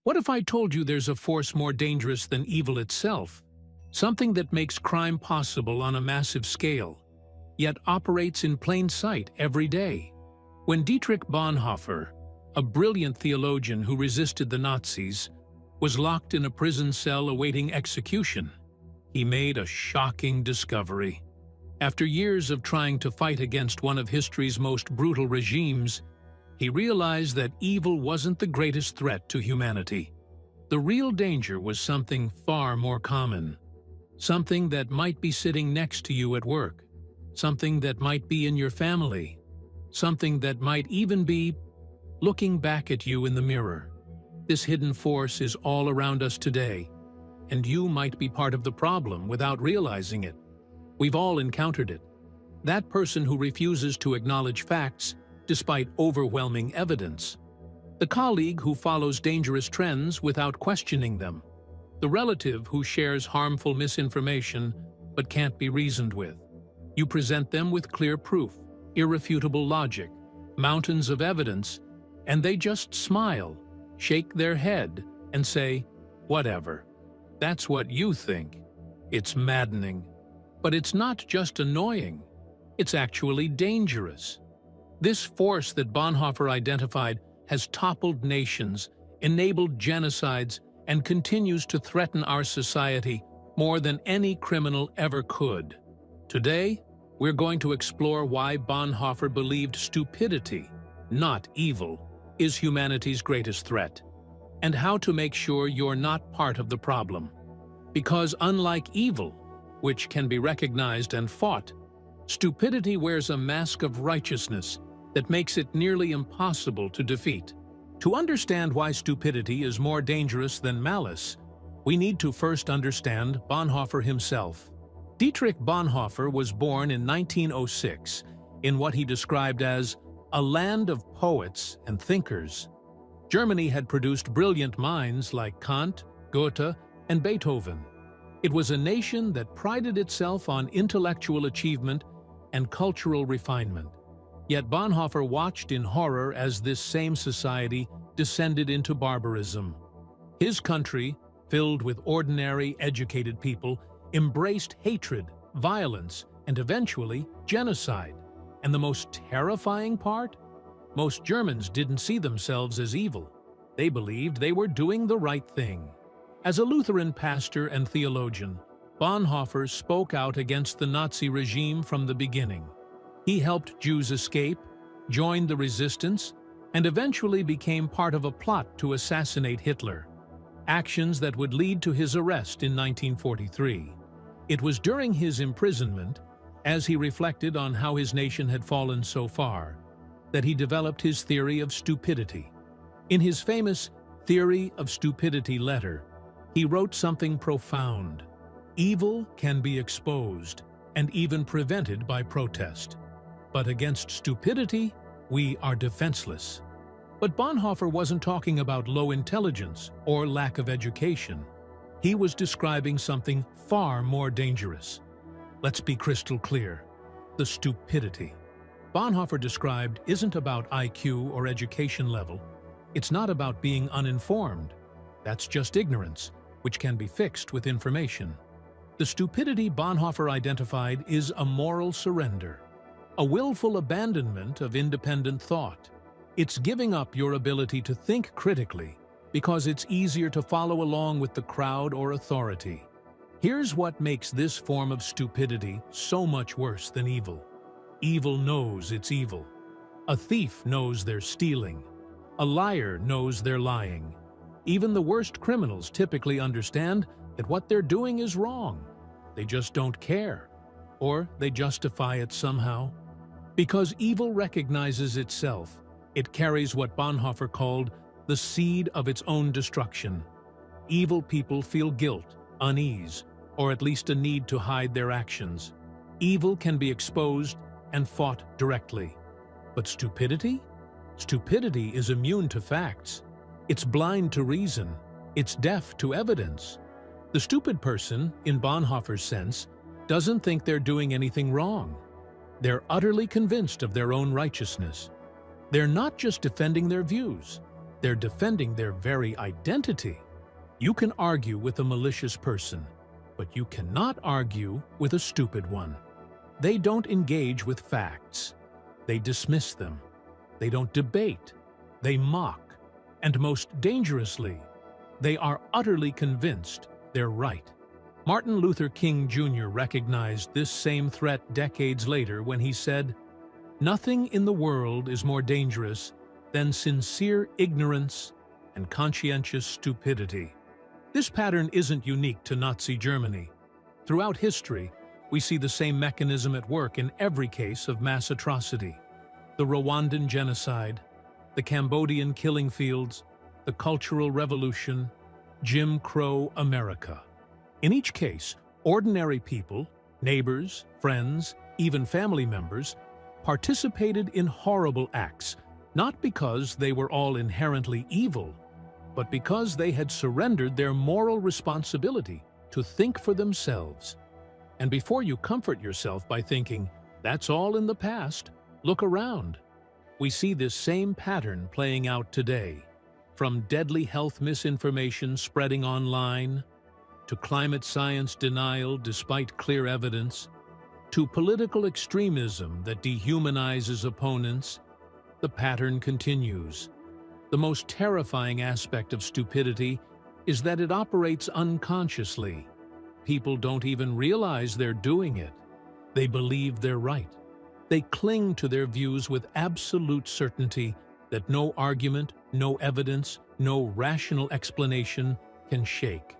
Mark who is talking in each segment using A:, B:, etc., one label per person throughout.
A: What if I told you there's a force more dangerous than evil itself? Something that makes crime possible on a massive scale, yet operates in plain sight every day. When Dietrich Bonhoeffer, a brilliant theologian who resisted the Nazis, was locked in a prison cell awaiting execution, he made a shocking discovery. After years of trying to fight against one of history's most brutal regimes, he realized that evil wasn't the greatest threat to humanity. The real danger was something far more common. Something that might be sitting next to you at work. Something that might be in your family. Something that might even be looking back at you in the mirror. This hidden force is all around us today, and you might be part of the problem without realizing it. We've all encountered it. That person who refuses to acknowledge facts despite overwhelming evidence. The colleague who follows dangerous trends without questioning them. The relative who shares harmful misinformation but can't be reasoned with. You present them with clear proof, irrefutable logic, mountains of evidence, and they just smile, shake their head, and say, "Whatever. That's what you think." It's maddening. But it's not just annoying, it's actually dangerous. This force that Bonhoeffer identified has toppled nations, enabled genocides, and continues to threaten our society more than any criminal ever could. Today, we're going to explore why Bonhoeffer believed stupidity, not evil, is humanity's greatest threat, and how to make sure you're not part of the problem. Because unlike evil, which can be recognized and fought, stupidity wears a mask of righteousness that makes it nearly impossible to defeat. To understand why stupidity is more dangerous than malice, we need to first understand Bonhoeffer himself. Dietrich Bonhoeffer was born in 1906 in what he described as a land of poets and thinkers. Germany had produced brilliant minds like Kant, Goethe, and Beethoven. It was a nation that prided itself on intellectual achievement and cultural refinement. Yet Bonhoeffer watched in horror as this same society descended into barbarism. His country, filled with ordinary, educated people, embraced hatred, violence, and eventually genocide. And the most terrifying part? Most Germans didn't see themselves as evil. They believed they were doing the right thing. As a Lutheran pastor and theologian, Bonhoeffer spoke out against the Nazi regime from the beginning. He helped Jews escape, joined the resistance, and eventually became part of a plot to assassinate Hitler, actions that would lead to his arrest in 1943. It was during his imprisonment, as he reflected on how his nation had fallen so far, that he developed his theory of stupidity. In his famous Theory of Stupidity letter, he wrote something profound. Evil can be exposed and even prevented by protest. But against stupidity, we are defenseless. But Bonhoeffer wasn't talking about low intelligence or lack of education. He was describing something far more dangerous. Let's be crystal clear. The stupidity Bonhoeffer described isn't about IQ or education level. It's not about being uninformed. That's just ignorance, which can be fixed with information. The stupidity Bonhoeffer identified is a moral surrender, a willful abandonment of independent thought. It's giving up your ability to think critically because it's easier to follow along with the crowd or authority. Here's what makes this form of stupidity so much worse than evil. Evil knows it's evil. A thief knows they're stealing. A liar knows they're lying. Even the worst criminals typically understand that what they're doing is wrong. They just don't care, or they justify it somehow. Because evil recognizes itself, it carries what Bonhoeffer called the seed of its own destruction. Evil people feel guilt, unease, or at least a need to hide their actions. Evil can be exposed and fought directly. But stupidity? Stupidity is immune to facts. It's blind to reason. It's deaf to evidence. The stupid person, in Bonhoeffer's sense, doesn't think they're doing anything wrong. They're utterly convinced of their own righteousness. They're not just defending their views. They're defending their very identity. You can argue with a malicious person, but you cannot argue with a stupid one. They don't engage with facts. They dismiss them. They don't debate. They mock. And most dangerously, they are utterly convinced they're right. Martin Luther King Jr. recognized this same threat decades later when he said, "Nothing in the world is more dangerous than sincere ignorance and conscientious stupidity." This pattern isn't unique to Nazi Germany. Throughout history, we see the same mechanism at work in every case of mass atrocity. The Rwandan genocide, the Cambodian killing fields, the Cultural Revolution, Jim Crow America. In each case, ordinary people, neighbors, friends, even family members, participated in horrible acts, not because they were all inherently evil, but because they had surrendered their moral responsibility to think for themselves. And before you comfort yourself by thinking, "That's all in the past," look around. We see this same pattern playing out today. From deadly health misinformation spreading online, to climate science denial despite clear evidence, to political extremism that dehumanizes opponents, the pattern continues. The most terrifying aspect of stupidity is that it operates unconsciously. People don't even realize they're doing it. They believe they're right. They cling to their views with absolute certainty that no argument, no evidence, no rational explanation can shake.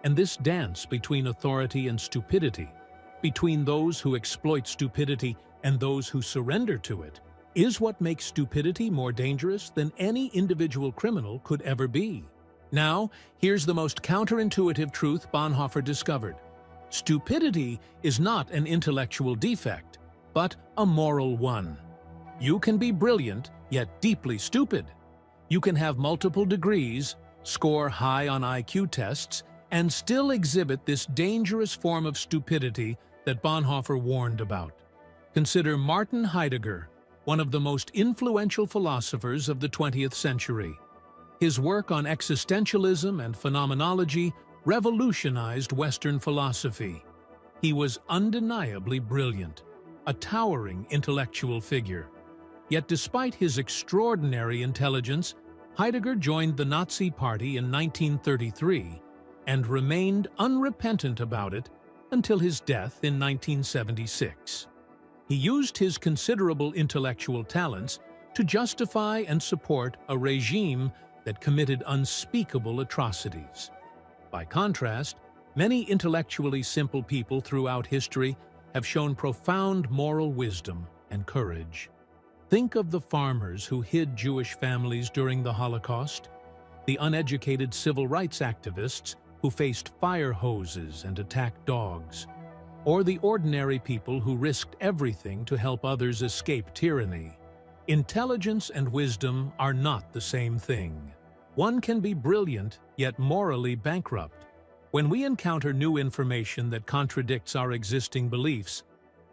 A: And this dance between authority and stupidity, between those who exploit stupidity and those who surrender to it, is what makes stupidity more dangerous than any individual criminal could ever be. Now, here's the most counterintuitive truth Bonhoeffer discovered. Stupidity is not an intellectual defect, but a moral one. You can be brilliant, yet deeply stupid. You can have multiple degrees, score high on IQ tests, and still exhibit this dangerous form of stupidity that Bonhoeffer warned about. Consider Martin Heidegger, one of the most influential philosophers of the 20th century. His work on existentialism and phenomenology revolutionized Western philosophy. He was undeniably brilliant, a towering intellectual figure. Yet despite his extraordinary intelligence, Heidegger joined the Nazi Party in 1933 and remained unrepentant about it until his death in 1976. He used his considerable intellectual talents to justify and support a regime that committed unspeakable atrocities. By contrast, many intellectually simple people throughout history have shown profound moral wisdom and courage. Think of the farmers who hid Jewish families during the Holocaust, the uneducated civil rights activists who faced fire hoses and attacked dogs, or the ordinary people who risked everything to help others escape tyranny. Intelligence and wisdom are not the same thing. One can be brilliant, yet morally bankrupt. When we encounter new information that contradicts our existing beliefs,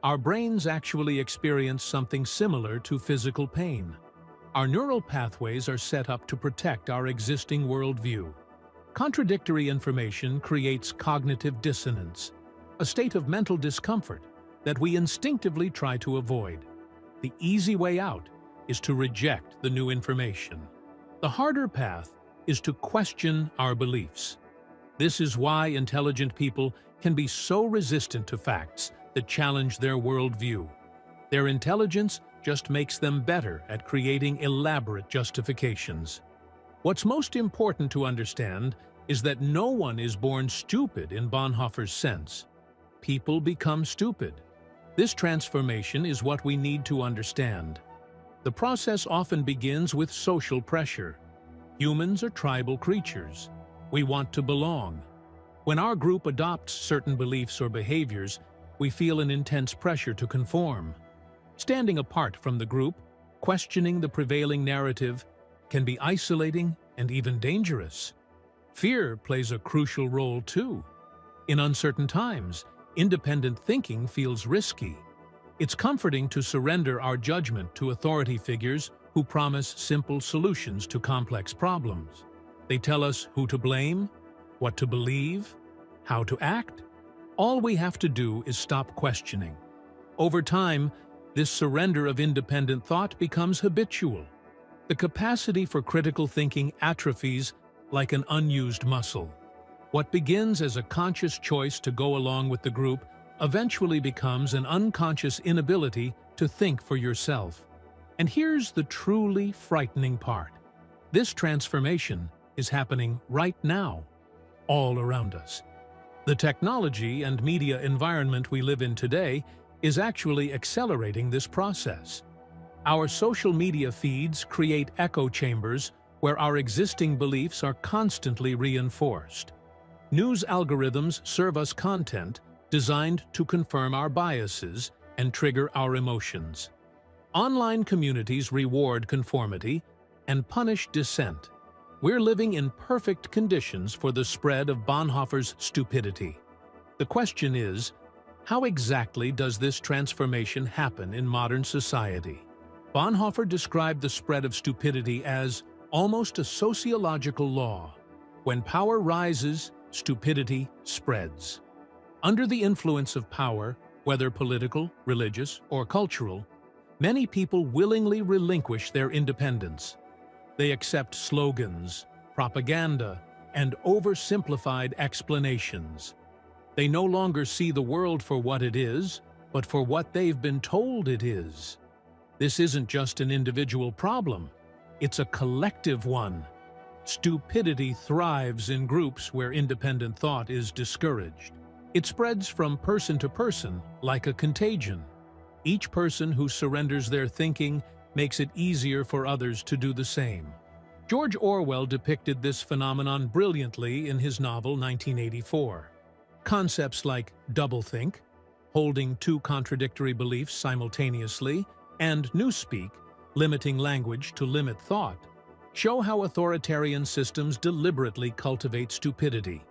A: our brains actually experience something similar to physical pain. Our neural pathways are set up to protect our existing worldview. Contradictory information creates cognitive dissonance, a state of mental discomfort that we instinctively try to avoid. The easy way out is to reject the new information. The harder path is to question our beliefs. This is why intelligent people can be so resistant to facts that challenge their worldview. Their intelligence just makes them better at creating elaborate justifications. What's most important to understand is that no one is born stupid in Bonhoeffer's sense. People become stupid. This transformation is what we need to understand. The process often begins with social pressure. Humans are tribal creatures. We want to belong. When our group adopts certain beliefs or behaviors, we feel an intense pressure to conform. Standing apart from the group, questioning the prevailing narrative, can be isolating and even dangerous. Fear plays a crucial role too. In uncertain times, independent thinking feels risky. It's comforting to surrender our judgment to authority figures who promise simple solutions to complex problems. They tell us who to blame, what to believe, how to act. All we have to do is stop questioning. Over time, this surrender of independent thought becomes habitual. The capacity for critical thinking atrophies like an unused muscle. What begins as a conscious choice to go along with the group eventually becomes an unconscious inability to think for yourself. And here's the truly frightening part. This transformation is happening right now, all around us. The technology and media environment we live in today is actually accelerating this process. Our social media feeds create echo chambers where our existing beliefs are constantly reinforced. News algorithms serve us content designed to confirm our biases and trigger our emotions. Online communities reward conformity and punish dissent. We're living in perfect conditions for the spread of Bonhoeffer's stupidity. The question is, how exactly does this transformation happen in modern society? Bonhoeffer described the spread of stupidity as almost a sociological law. When power rises, stupidity spreads. Under the influence of power, whether political, religious, or cultural, many people willingly relinquish their independence. They accept slogans, propaganda, and oversimplified explanations. They no longer see the world for what it is, but for what they've been told it is. This isn't just an individual problem, it's a collective one. Stupidity thrives in groups where independent thought is discouraged. It spreads from person to person like a contagion. Each person who surrenders their thinking makes it easier for others to do the same. George Orwell depicted this phenomenon brilliantly in his novel 1984. Concepts like doublethink, holding two contradictory beliefs simultaneously, and newspeak, limiting language to limit thought, show how authoritarian systems deliberately cultivate stupidity.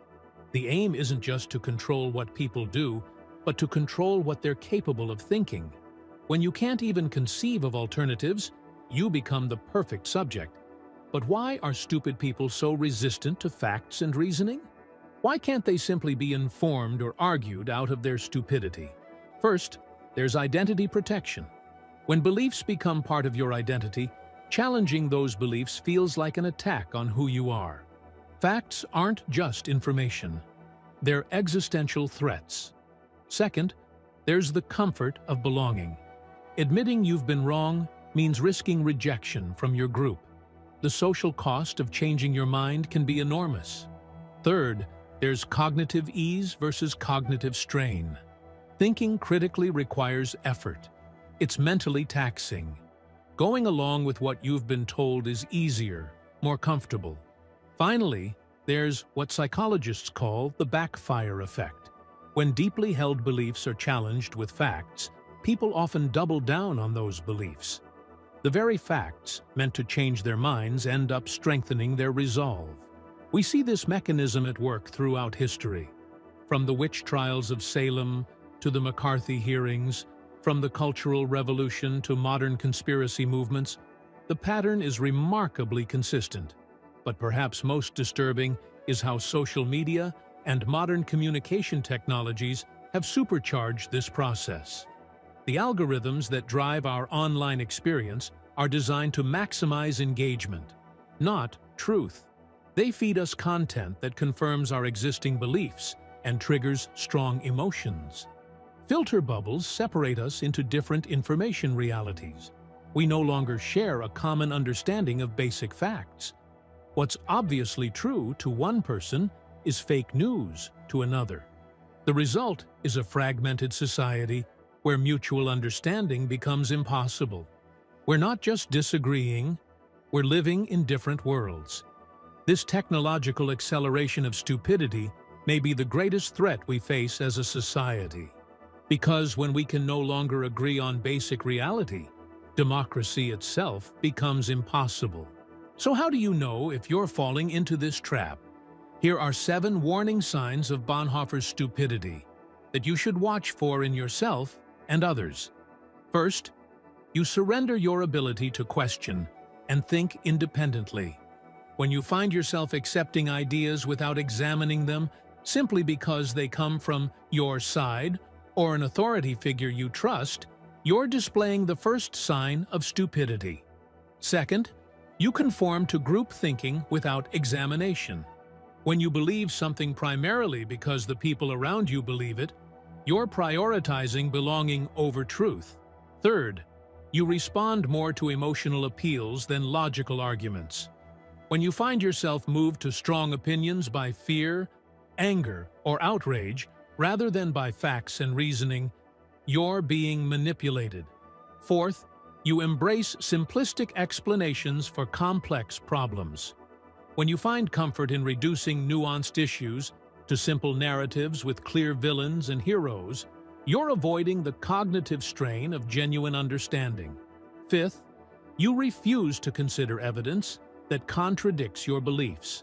A: The aim isn't just to control what people do, but to control what they're capable of thinking. When you can't even conceive of alternatives, you become the perfect subject. But why are stupid people so resistant to facts and reasoning? Why can't they simply be informed or argued out of their stupidity? First, there's identity protection. When beliefs become part of your identity, challenging those beliefs feels like an attack on who you are. Facts aren't just information. They're existential threats. Second, there's the comfort of belonging. Admitting you've been wrong means risking rejection from your group. The social cost of changing your mind can be enormous. Third, there's cognitive ease versus cognitive strain. Thinking critically requires effort. It's mentally taxing. Going along with what you've been told is easier, more comfortable. Finally, there's what psychologists call the backfire effect. When deeply held beliefs are challenged with facts, people often double down on those beliefs. The very facts meant to change their minds end up strengthening their resolve. We see this mechanism at work throughout history. From the witch trials of Salem to the McCarthy hearings, from the Cultural Revolution to modern conspiracy movements, the pattern is remarkably consistent. But perhaps most disturbing is how social media and modern communication technologies have supercharged this process. The algorithms that drive our online experience are designed to maximize engagement, not truth. They feed us content that confirms our existing beliefs and triggers strong emotions. Filter bubbles separate us into different information realities. We no longer share a common understanding of basic facts. What's obviously true to one person is fake news to another. The result is a fragmented society where mutual understanding becomes impossible. We're not just disagreeing, we're living in different worlds. This technological acceleration of stupidity may be the greatest threat we face as a society. Because when we can no longer agree on basic reality, democracy itself becomes impossible. So how do you know if you're falling into this trap? Here are 7 warning signs of Bonhoeffer's stupidity that you should watch for in yourself and others. First, you surrender your ability to question and think independently. When you find yourself accepting ideas without examining them simply because they come from your side or an authority figure you trust, you're displaying the first sign of stupidity. Second, you conform to group thinking without examination. When you believe something primarily because the people around you believe it, you're prioritizing belonging over truth. Third, you respond more to emotional appeals than logical arguments. When you find yourself moved to strong opinions by fear, anger, or outrage, rather than by facts and reasoning, you're being manipulated. Fourth, you embrace simplistic explanations for complex problems. When you find comfort in reducing nuanced issues to simple narratives with clear villains and heroes, you're avoiding the cognitive strain of genuine understanding. Fifth, you refuse to consider evidence that contradicts your beliefs.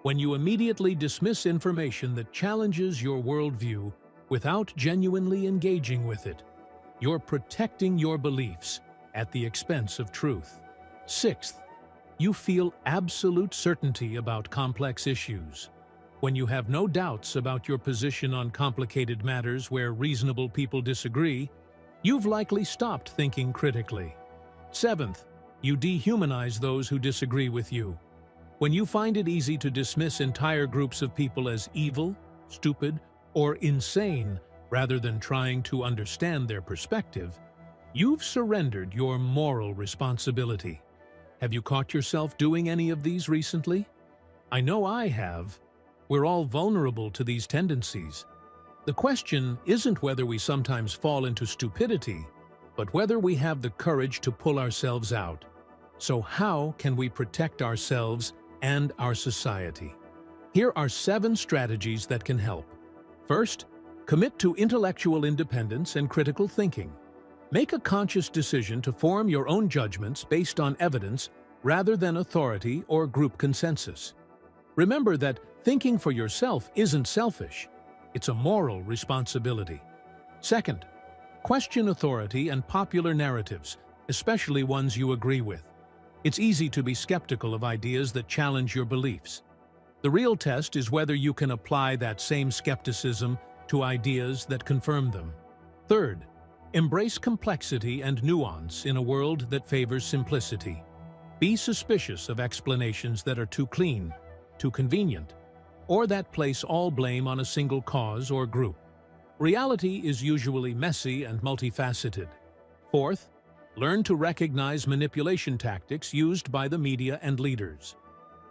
A: When you immediately dismiss information that challenges your worldview without genuinely engaging with it, you're protecting your beliefs at the expense of truth. Sixth, you feel absolute certainty about complex issues. When you have no doubts about your position on complicated matters where reasonable people disagree, you've likely stopped thinking critically. Seventh, you dehumanize those who disagree with you. When you find it easy to dismiss entire groups of people as evil, stupid, or insane rather than trying to understand their perspective, you've surrendered your moral responsibility. Have you caught yourself doing any of these recently? I know I have. We're all vulnerable to these tendencies. The question isn't whether we sometimes fall into stupidity, but whether we have the courage to pull ourselves out. So how can we protect ourselves and our society? Here are 7 strategies that can help. First, commit to intellectual independence and critical thinking. Make a conscious decision to form your own judgments based on evidence rather than authority or group consensus. Remember that thinking for yourself isn't selfish. It's a moral responsibility. Second, question authority and popular narratives, especially ones you agree with. It's easy to be skeptical of ideas that challenge your beliefs. The real test is whether you can apply that same skepticism to ideas that confirm them. Third, embrace complexity and nuance in a world that favors simplicity. Be suspicious of explanations that are too clean, too convenient, or that place all blame on a single cause or group. Reality is usually messy and multifaceted. Fourth, learn to recognize manipulation tactics used by the media and leaders.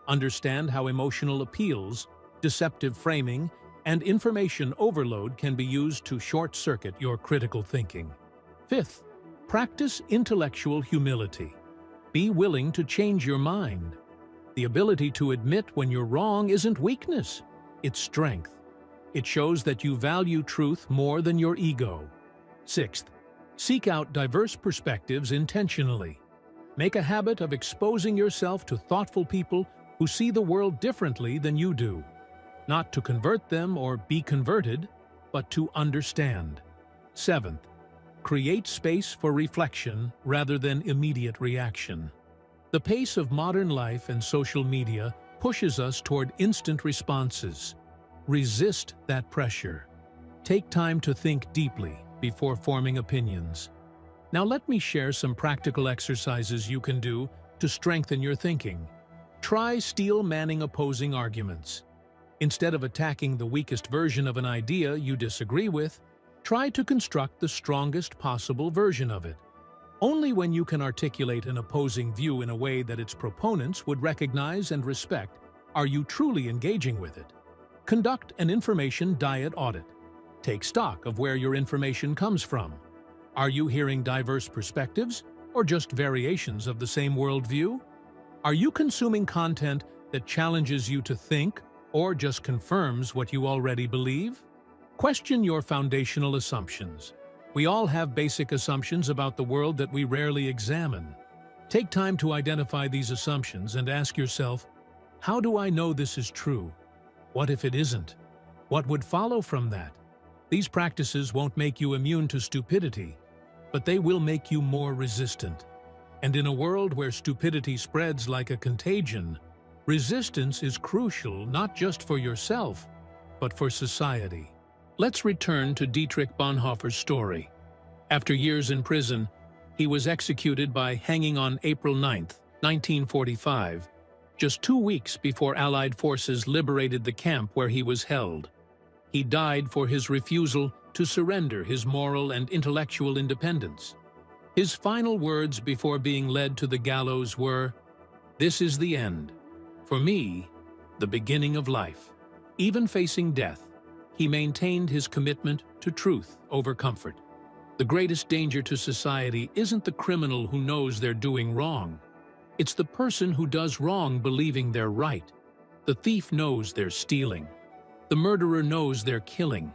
A: Understand how emotional appeals, deceptive framing, and information overload can be used to short-circuit your critical thinking. Fifth, practice intellectual humility. Be willing to change your mind. The ability to admit when you're wrong isn't weakness, it's strength. It shows that you value truth more than your ego. Sixth, seek out diverse perspectives intentionally. Make a habit of exposing yourself to thoughtful people who see the world differently than you do. Not to convert them or be converted, but to understand. Seventh, create space for reflection rather than immediate reaction. The pace of modern life and social media pushes us toward instant responses. Resist that pressure. Take time to think deeply before forming opinions. Now let me share some practical exercises you can do to strengthen your thinking. Try steel-manning opposing arguments. Instead of attacking the weakest version of an idea you disagree with, try to construct the strongest possible version of it. Only when you can articulate an opposing view in a way that its proponents would recognize and respect are you truly engaging with it. Conduct an information diet audit. Take stock of where your information comes from. Are you hearing diverse perspectives or just variations of the same worldview? Are you consuming content that challenges you to think or just confirms what you already believe? Question your foundational assumptions. We all have basic assumptions about the world that we rarely examine. Take time to identify these assumptions and ask yourself, how do I know this is true? What if it isn't? What would follow from that? These practices won't make you immune to stupidity, but they will make you more resistant. And in a world where stupidity spreads like a contagion, resistance is crucial not just for yourself, but for society. Let's return to Dietrich Bonhoeffer's story. After years in prison, he was executed by hanging on April 9, 1945, just 2 weeks before Allied forces liberated the camp where he was held. He died for his refusal to surrender his moral and intellectual independence. His final words before being led to the gallows were, "This is the end. For me, the beginning of life." Even facing death, he maintained his commitment to truth over comfort. The greatest danger to society isn't the criminal who knows they're doing wrong. It's the person who does wrong believing they're right. The thief knows they're stealing. The murderer knows they're killing.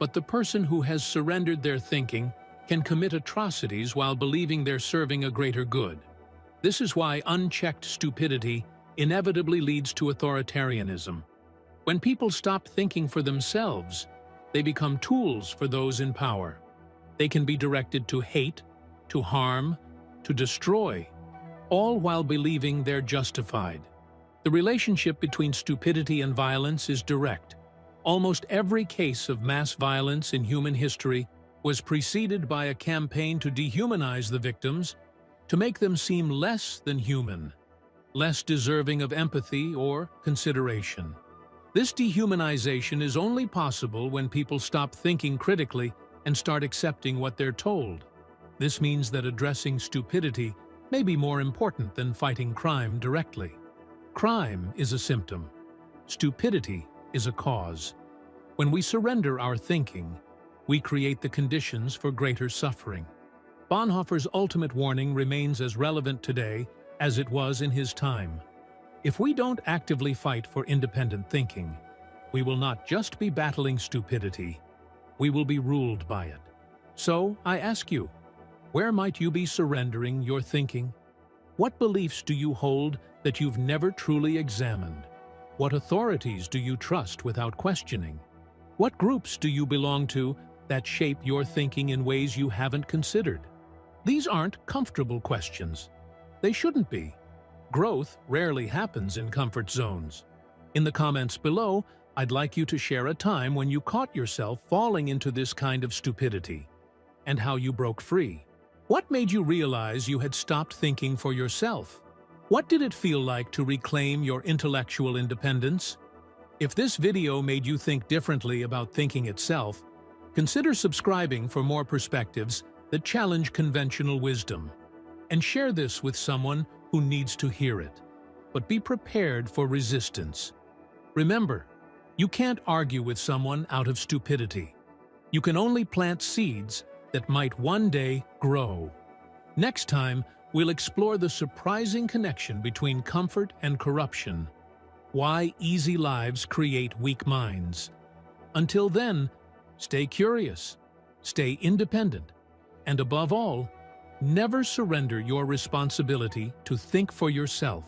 A: But the person who has surrendered their thinking can commit atrocities while believing they're serving a greater good. This is why unchecked stupidity inevitably leads to authoritarianism. When people stop thinking for themselves, they become tools for those in power. They can be directed to hate, to harm, to destroy, all while believing they're justified. The relationship between stupidity and violence is direct. Almost every case of mass violence in human history was preceded by a campaign to dehumanize the victims, to make them seem less than human, less deserving of empathy or consideration. This dehumanization is only possible when people stop thinking critically and start accepting what they're told. This means that addressing stupidity may be more important than fighting crime directly. Crime is a symptom. Stupidity is a cause. When we surrender our thinking, we create the conditions for greater suffering. Bonhoeffer's ultimate warning remains as relevant today as it was in his time. If we don't actively fight for independent thinking, we will not just be battling stupidity, we will be ruled by it. So, I ask you, where might you be surrendering your thinking? What beliefs do you hold that you've never truly examined? What authorities do you trust without questioning? What groups do you belong to that shape your thinking in ways you haven't considered? These aren't comfortable questions. They shouldn't be. Growth rarely happens in comfort zones. In the comments below, I'd like you to share a time when you caught yourself falling into this kind of stupidity, and how you broke free. What made you realize you had stopped thinking for yourself? What did it feel like to reclaim your intellectual independence? If this video made you think differently about thinking itself, consider subscribing for more perspectives that challenge conventional wisdom. And share this with someone who needs to hear it. But be prepared for resistance. Remember, you can't argue with someone out of stupidity. You can only plant seeds that might one day grow. Next time, we'll explore the surprising connection between comfort and corruption. Why easy lives create weak minds. Until then, stay curious, stay independent, and above all, never surrender your responsibility to think for yourself.